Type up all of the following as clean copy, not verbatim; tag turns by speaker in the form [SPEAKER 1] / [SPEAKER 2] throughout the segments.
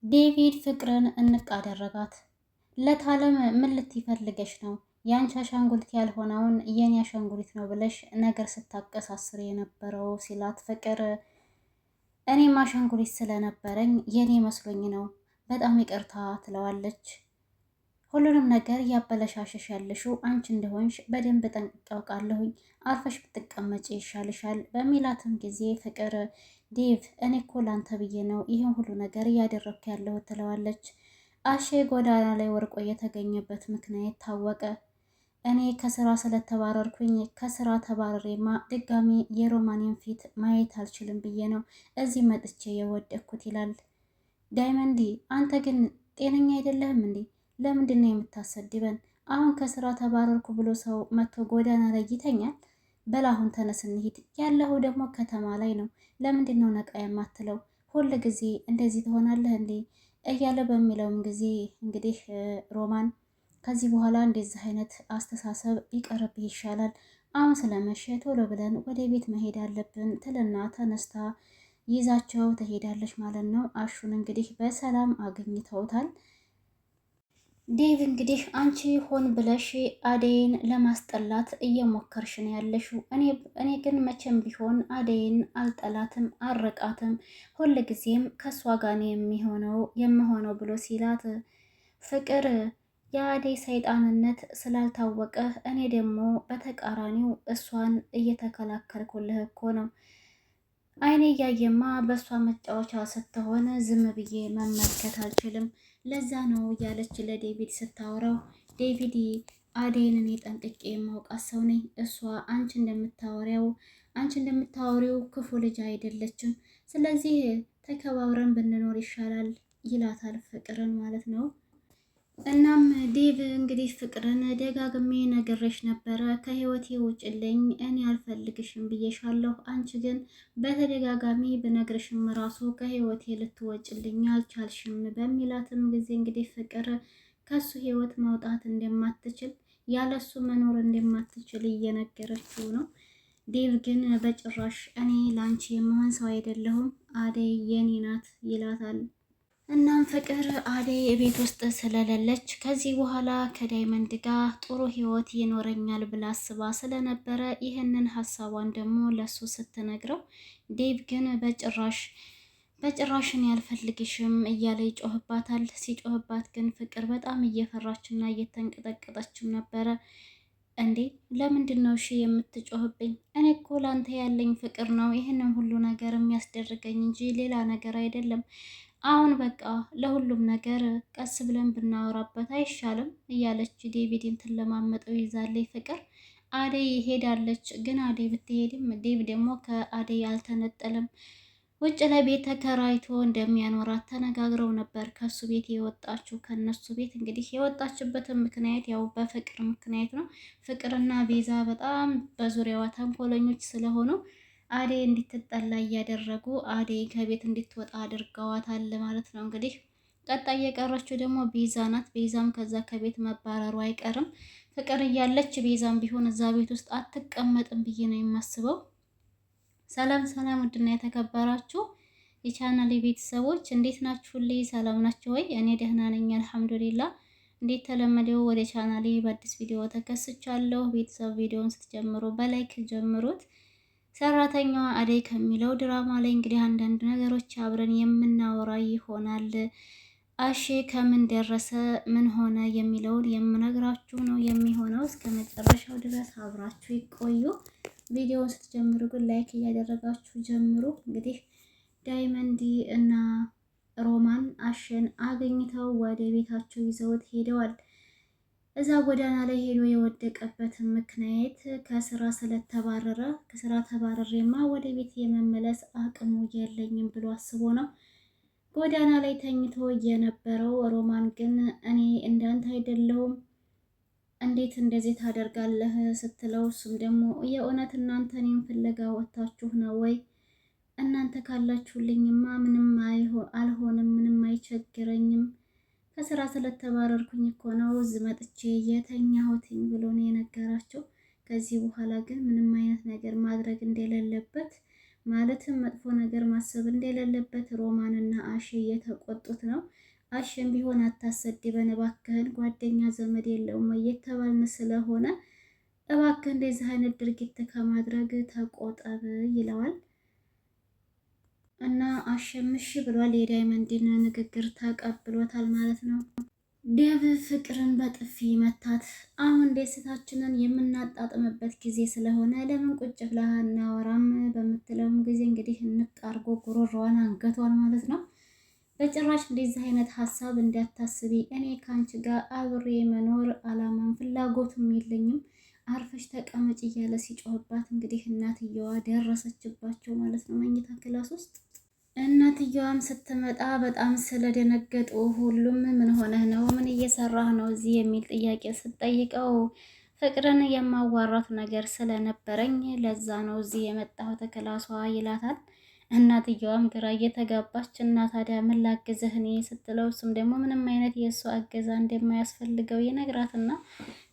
[SPEAKER 1] ዴቪድ ፍቅርን እንቅ አደረጋት። ለታለም ምን ልትፈልገሽ ነው? የአንቺ አሻንጉሊት ያልሆነውን የኔ አሻንጉሊት ነው ብለሽ ነገር ስታቀሳስር የነበረው ሲላት፣ ፍቅር እኔም አሻንጉሊት ስለነበረኝ የኔ መስሎኝ ነው፣ በጣም ይቅርታ ትለዋለች። ሁሉንም ነገር ያበለሻሸሽ ያለሽው አንቺ እንደሆንሽ በደንብ ጠንቅቄ አውቃለሁኝ። አርፈሽ ብትቀመጪ ይሻልሻል በሚላትም ጊዜ ፍቅር ዴቭ እኔ እኮ ላንተ ብዬ ነው ይህን ሁሉ ነገር እያደረግኩ ያለሁ ትለዋለች። አሼ ጎዳና ላይ ወርቆ የተገኘበት ምክንያት ታወቀ። እኔ ከስራ ስለተባረርኩኝ ከስራ ተባረሬማ ድጋሚ የሮማንን ፊት ማየት አልችልም ብዬ ነው እዚህ መጥቼ የወደቅኩት ይላል። ዳይመንዲ አንተ ግን ጤነኛ አይደለህም እንዴ? ለምንድን ነው የምታሰድበን? አሁን ከስራ ተባረርኩ ብሎ ሰው መጥቶ ጎዳና ላይ ይተኛል? በል አሁን ተነስ እንሂድ። ያለኸው ደግሞ ከተማ ላይ ነው። ለምንድን ነው ነቃ የማትለው? ሁል ጊዜ እንደዚህ ትሆናለህ እንዴ? እያለ በሚለውም ጊዜ እንግዲህ ሮማን ከዚህ በኋላ እንደዚህ አይነት አስተሳሰብ ይቀርብህ ይሻላል። አሁን ስለመሸ ቶሎ ብለን ወደ ቤት መሄድ አለብን ትልና ተነስታ ይዛቸው ትሄዳለች ማለት ነው። አሹን እንግዲህ በሰላም አግኝተውታል። ዴቭ እንግዲህ አንቺ ሆን ብለሽ አደይን ለማስጠላት እየሞከርሽ ነው ያለሽው። እኔ ግን መቼም ቢሆን አደይን አልጠላትም፣ አርቃትም፣ ሁል ጊዜም ከእሷ ጋር ነው የምሆነው ብሎ ሲላት፣ ፍቅር የአደይ ሰይጣንነት ስላልታወቀ እኔ ደግሞ በተቃራኒው እሷን እየተከላከልኩልህ እኮ ነው። አይኔ እያየማ በእሷ መጫወቻ ስትሆን ዝም ብዬ መመልከት አልችልም። ለዛ ነው እያለች ለዴቪድ ስታወራው፣ ዴቪድ አደይን እኔ ጠንቅቄ የማውቃት ሰው ነኝ። እሷ አንቺ እንደምታወሪው ክፉ ልጅ አይደለችም። ስለዚህ ተከባብረን ብንኖር ይሻላል ይላታል ፍቅርን ማለት ነው። እናም ዴቭ እንግዲህ ፍቅርን ደጋግሜ ነግሬሽ ነበረ፣ ከህይወቴ ውጭልኝ፣ እኔ አልፈልግሽም ብዬሻለሁ። አንቺ ግን በተደጋጋሚ ብነግርሽም ራሱ ከህይወቴ ልትወጭልኝ አልቻልሽም በሚላትም ጊዜ እንግዲህ ፍቅር ከሱ ህይወት መውጣት እንደማትችል ያለሱ መኖር እንደማትችል እየነገረችው ነው። ዴቭ ግን በጭራሽ እኔ ላንቺ የመሆን ሰው አይደለሁም፣ አደይ የኔ ናት ይላታል። እናም ፍቅር አደይ ቤት ውስጥ ስለሌለች ከዚህ በኋላ ከዳይመንድ ጋር ጥሩ ህይወት ይኖረኛል ብላ አስባ ስለነበረ ይህንን ሀሳቧን ደግሞ ለሱ ስትነግረው፣ ዴቭ ግን በጭራሽን ያልፈልግሽም እያለ ይጮህባታል። ሲጮህባት ግን ፍቅር በጣም እየፈራችና እየተንቀጠቀጠችም ነበረ። እንዴ ለምንድን ነው እሺ የምትጮህብኝ? እኔ እኮ ላንተ ያለኝ ፍቅር ነው ይህንን ሁሉ ነገር የሚያስደርገኝ እንጂ ሌላ ነገር አይደለም። አሁን በቃ ለሁሉም ነገር ቀስ ብለን ብናወራበት አይሻልም? እያለች ዴቪድን ትለማመጠው ይዛለች። ፍቅር አደይ ሄዳለች። ግን አደይ ብትሄድም ዴቭ ደግሞ ከአደይ አልተነጠለም። ውጭ ላይ ቤት ተከራይቶ እንደሚያኖራት ተነጋግረው ነበር። ከሱ ቤት የወጣችው ከነሱ ቤት እንግዲህ የወጣችበትን ምክንያት ያው በፍቅር ምክንያት ነው። ፍቅርና ቤዛ በጣም በዙሪያዋ ተንኮለኞች ስለሆኑ አደይ እንድትጠላ እያደረጉ አደይ ከቤት እንድትወጣ አድርገዋታል ማለት ነው። እንግዲህ ቀጣይ የቀረችው ደግሞ ቤዛ ናት። ቤዛም ከዛ ከቤት መባረሩ አይቀርም። ፍቅር እያለች ቤዛም ቢሆን እዛ ቤት ውስጥ አትቀመጥም ብዬ ነው የማስበው። ሰላም ሰላም፣ ውድና የተከበራችሁ የቻናሌ ቤተሰቦች እንዴት ናችሁልኝ? ሰላም ናችሁ ወይ? እኔ ደህና ነኝ አልሐምዱሊላ። እንዴት ተለመደው ወደ ቻናሌ በአዲስ ቪዲዮ ተከስቻለሁ። ቤተሰብ ቪዲዮውን ስትጀምሩ በላይክ ጀምሩት። ሰራተኛዋ አደይ ከሚለው ድራማ ላይ እንግዲህ አንዳንድ ነገሮች አብረን የምናወራ ይሆናል። አሼ ከምን ደረሰ ምን ሆነ የሚለውን የምነግራችሁ ነው የሚሆነው። እስከ መጨረሻው ድረስ አብራችሁ ይቆዩ። ቪዲዮውን ስትጀምሩ ግን ላይክ እያደረጋችሁ ጀምሩ። እንግዲህ ዳይመንዲ እና ሮማን አሼን አገኝተው ወደ ቤታቸው ይዘውት ሄደዋል። እዛ ጎዳና ላይ ሄዶ የወደቀበትን ምክንያት ከስራ ስለተባረረ፣ ከስራ ተባረሬማ ወደ ቤት የመመለስ አቅሙ የለኝም ብሎ አስቦ ነው ጎዳና ላይ ተኝቶ የነበረው። ሮማን ግን እኔ እንዳንተ አይደለሁም እንዴት እንደዚህ ታደርጋለህ ስትለው፣ እሱም ደግሞ የእውነት እናንተ እኔን ፍለጋ ወጥታችሁ ነው ወይ? እናንተ ካላችሁልኝማ ምንም አልሆንም፣ ምንም አይቸግረኝም፣ ከስራ ስለተባረርኩኝ እኮ ነው እዚህ መጥቼ የተኛሁትኝ ብሎ ነው የነገራቸው። ከዚህ በኋላ ግን ምንም አይነት ነገር ማድረግ እንደሌለበት ማለትም መጥፎ ነገር ማሰብ እንደሌለበት ሮማንና አሼ እየተቆጡት ነው። አሸን ቢሆን አታሰድበን እባክህን፣ ጓደኛ ዘመድ የለውም እየተባልን ስለሆነ እባክህ እንደዚህ አይነት ድርጊት ከማድረግ ተቆጠብ ይለዋል። እና አሸምሽ ብሏል። የዳይመንድን ንግግር ተቀብሎታል ማለት ነው። ዴቭ ፍቅርን በጥፊ መታት። አሁን ደስታችንን የምናጣጥምበት ጊዜ ስለሆነ ለምን ቁጭ ብለህ አናወራም በምትለውም ጊዜ እንግዲህ እንቅ አርጎ ጉሮሮዋን አንገቷን ማለት ነው። በጭራሽ እንደዚህ አይነት ሀሳብ እንዳታስቢ፣ እኔ ከአንቺ ጋር አብሬ መኖር አላማም ፍላጎቱም የለኝም፣ አርፈሽ ተቀመጭ እያለ ሲጮህባት እንግዲህ እናትየዋ ደረሰችባቸው ማለት ነው መኝታ ክላስ ውስጥ። እናትየዋም ስትመጣ በጣም ስለደነገጡ ሁሉም ምን ሆነህ ነው? ምን እየሰራህ ነው እዚህ የሚል ጥያቄ ስትጠይቀው ፍቅርን የማዋራት ነገር ስለነበረኝ ለዛ ነው እዚህ የመጣሁት ክላሷ ይላታል። እናትየዋም ግራ እየተጋባች እና ታዲያ ምን ላግዝህ እኔ ስትለው እሱም ደግሞ ምንም አይነት የእሱ እገዛ እንደማያስፈልገው ይነግራትና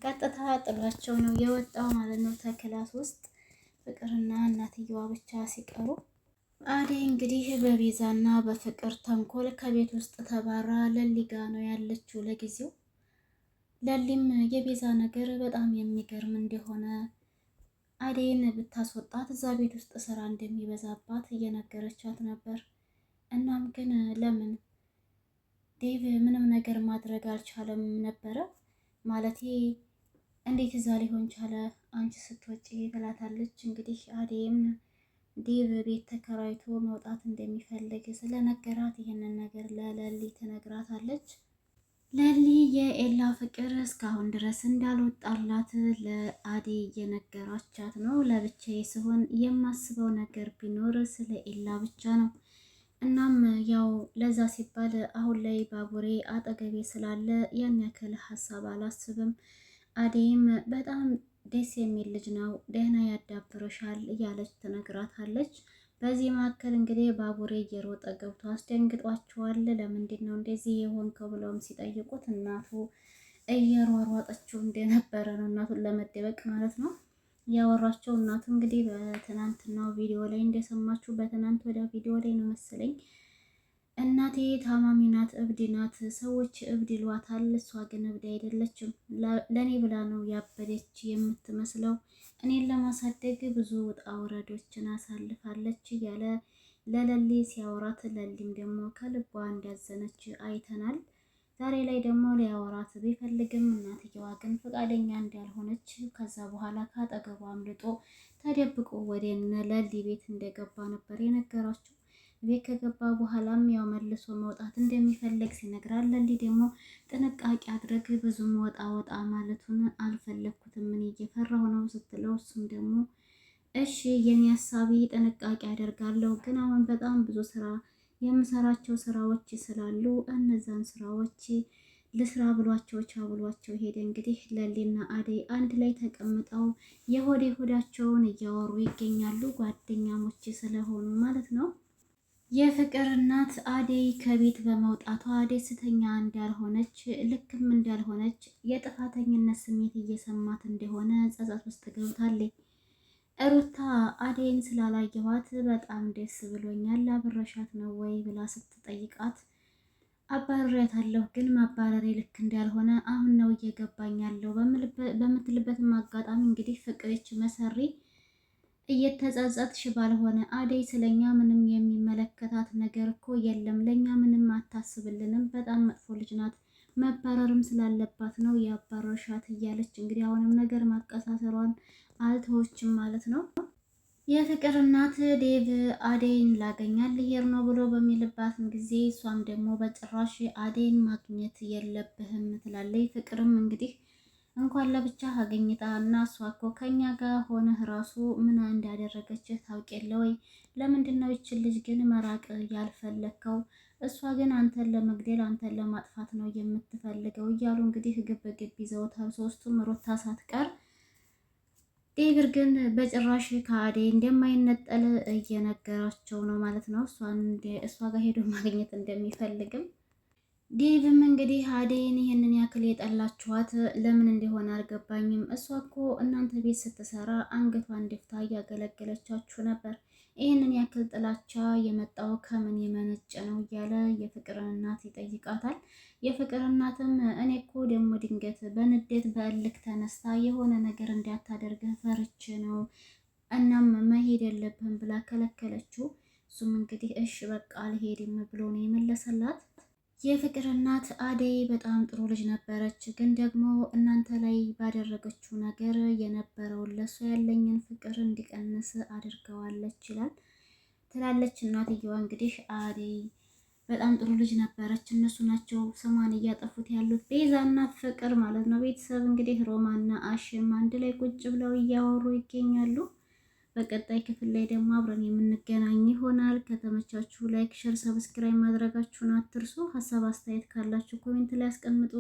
[SPEAKER 1] ቀጥታ ጥሏቸው ነው የወጣው ማለት ነው ከክላስ ውስጥ። ፍቅርና እናትየዋ ብቻ ሲቀሩ አደይ እንግዲህ በቤዛና በፍቅር ተንኮል ከቤት ውስጥ ተባራ ለሊ ጋ ነው ያለችው ለጊዜው። ለሊም የቤዛ ነገር በጣም የሚገርም እንደሆነ አደይን ብታስወጣት እዛ ቤት ውስጥ ስራ እንደሚበዛባት እየነገረቻት ነበር። እናም ግን ለምን ዴቭ ምንም ነገር ማድረግ አልቻለም ነበረ? ማለቴ እንዴት እዛ ሊሆን ቻለ አንቺ ስትወጪ ትላታለች። እንግዲህ አደይም ዴቭ ቤት ተከራይቶ መውጣት እንደሚፈልግ ስለነገራት ይህንን ነገር ለለሊ ትነግራታለች። ለሊ የኤላ ፍቅር እስካሁን ድረስ እንዳልወጣላት ለአደይ እየነገራቻት ነው። ለብቻዬ ስሆን የማስበው ነገር ቢኖር ስለ ኤላ ብቻ ነው። እናም ያው ለዛ ሲባል አሁን ላይ ባቡሬ አጠገቤ ስላለ ያን ያክል ሀሳብ አላስብም። አደይም በጣም ደስ የሚል ልጅ ነው፣ ደህና ያዳብረሻል እያለች ትነግራታለች። በዚህ መካከል እንግዲህ ባቡሬ እየሮጠ ገብቶ አስደንግጧቸዋል። ለምንድን ነው እንደዚህ የሆንከው ብለውም ሲጠይቁት እናቱ እየሯሯጠችው እንደነበረ ነው፣ እናቱን ለመደበቅ ማለት ነው ያወራቸው። እናቱ እንግዲህ በትናንትናው ቪዲዮ ላይ እንደሰማችሁ በትናንት ወዲያ ቪዲዮ ላይ ነው መሰለኝ እናቴ ታማሚ ናት፣ እብድ ናት፣ ሰዎች እብድ ይሏታል፣ እሷ ግን እብድ አይደለችም፣ ለእኔ ብላ ነው ያበደች የምትመስለው፣ እኔን ለማሳደግ ብዙ ውጣ ውረዶችን አሳልፋለች እያለ ለለሊ ሲያወራት፣ ለሊም ደግሞ ከልቧ እንዳዘነች አይተናል። ዛሬ ላይ ደግሞ ሊያወራት ቢፈልግም እናትየዋ ግን ፈቃደኛ እንዳልሆነች፣ ከዛ በኋላ ካጠገቧ አምልጦ ተደብቆ ወደ ለሊ ቤት እንደገባ ነበር የነገራቸው። ቤት ከገባ በኋላም ያው መልሶ መውጣት እንደሚፈልግ ሲነግራል፣ ለሊ ደግሞ ጥንቃቄ አድርግ ብዙም ወጣ ማለቱን አልፈለግኩትም ምን እየፈራሁ ነው ስትለው፣ እሱም ደግሞ እሺ የኔ ሀሳቢ ጥንቃቄ አደርጋለሁ፣ ግን አሁን በጣም ብዙ ስራ የምሰራቸው ስራዎች ስላሉ እነዛን ስራዎች ልስራ ብሏቸው ቻብሏቸው ሄደ። እንግዲህ ለሊና አደይ አንድ ላይ ተቀምጠው የሆዴ ሆዳቸውን እያወሩ ይገኛሉ፣ ጓደኛሞች ስለሆኑ ማለት ነው። የፍቅር እናት አደይ ከቤት በመውጣቷ ደስተኛ እንዳልሆነች ልክም እንዳልሆነች የጥፋተኝነት ስሜት እየሰማት እንደሆነ ጸጸት ውስጥ ገብታለች። ሩታ አደይን ስላላየኋት በጣም ደስ ብሎኛል፣ አብረሻት ነው ወይ ብላ ስትጠይቃት አባረሪያታለሁ፣ ግን ማባረሬ ልክ እንዳልሆነ አሁን ነው እየገባኝ ያለው በምትልበትም አጋጣሚ እንግዲህ ፍቅርች መሰሪ እየተጸጸትሽ ባልሆነ አደይ ስለኛ ምንም የሚመለከታት ነገር እኮ የለም፣ ለኛ ምንም አታስብልንም፣ በጣም መጥፎ ልጅ ናት፣ መባረርም ስላለባት ነው ያባረርሻት እያለች እንግዲህ አሁንም ነገር ማቀሳሰሯን አልተወችም ማለት ነው። የፍቅር እናት ዴቭ አደይን ላገኛት ልሄድ ነው ብሎ በሚልባትም ጊዜ እሷም ደግሞ በጭራሽ አደይን ማግኘት የለብህም ትላለች። ፍቅርም እንግዲህ እንኳን ለብቻ አገኝታ እና እሷ እኮ ከኛ ጋር ሆነህ ራሱ ምን እንዳደረገችህ ታውቅ የለ ወይ? ለምንድን ነው ይችን ልጅ ግን መራቅ ያልፈለግከው? እሷ ግን አንተን ለመግደል አንተን ለማጥፋት ነው የምትፈልገው እያሉ እንግዲህ ግብ ግብ ይዘውታል ሶስቱም ሩታ ሳትቀር። ዴቭ ግን በጭራሽ ከአደይ እንደማይነጠል እየነገራቸው ነው ማለት ነው። እሷ ጋር ሄዶ ማግኘት እንደሚፈልግም ዴቭም እንግዲህ አደይን ይሄንን ያክል የጠላችኋት ለምን እንደሆነ አልገባኝም። እሷ እኮ እናንተ ቤት ስትሰራ አንገቷን ደፍታ እያገለገለቻችሁ ነበር። ይህንን ያክል ጥላቻ የመጣው ከምን የመነጨ ነው እያለ የፍቅርን እናት ይጠይቃታል። የፍቅር እናትም እኔ እኮ ደግሞ ድንገት በንዴት በእልክ ተነስታ የሆነ ነገር እንዳታደርግህ ፈርቼ ነው፣ እናም መሄድ የለብህም ብላ ከለከለችው። እሱም እንግዲህ እሺ በቃ አልሄድም ብሎ ነው የመለሰላት። የፍቅር እናት አደይ በጣም ጥሩ ልጅ ነበረች፣ ግን ደግሞ እናንተ ላይ ባደረገችው ነገር የነበረውን ለሷ ያለኝን ፍቅር እንዲቀንስ አድርገዋለች ይላል ትላለች እናትየዋ። እንግዲህ አደይ በጣም ጥሩ ልጅ ነበረች። እነሱ ናቸው ስሟን እያጠፉት ያሉት፣ ቤዛና ፍቅር ማለት ነው። ቤተሰብ እንግዲህ ሮማና አሽም አንድ ላይ ቁጭ ብለው እያወሩ ይገኛሉ። በቀጣይ ክፍል ላይ ደግሞ አብረን የምንገናኝ ይሆናል። ከተመቻችሁ ላይክ፣ ሸር፣ ሰብስክራይብ ማድረጋችሁን አትርሱ። ሀሳብ አስተያየት ካላችሁ ኮሜንት ላይ አስቀምጡ።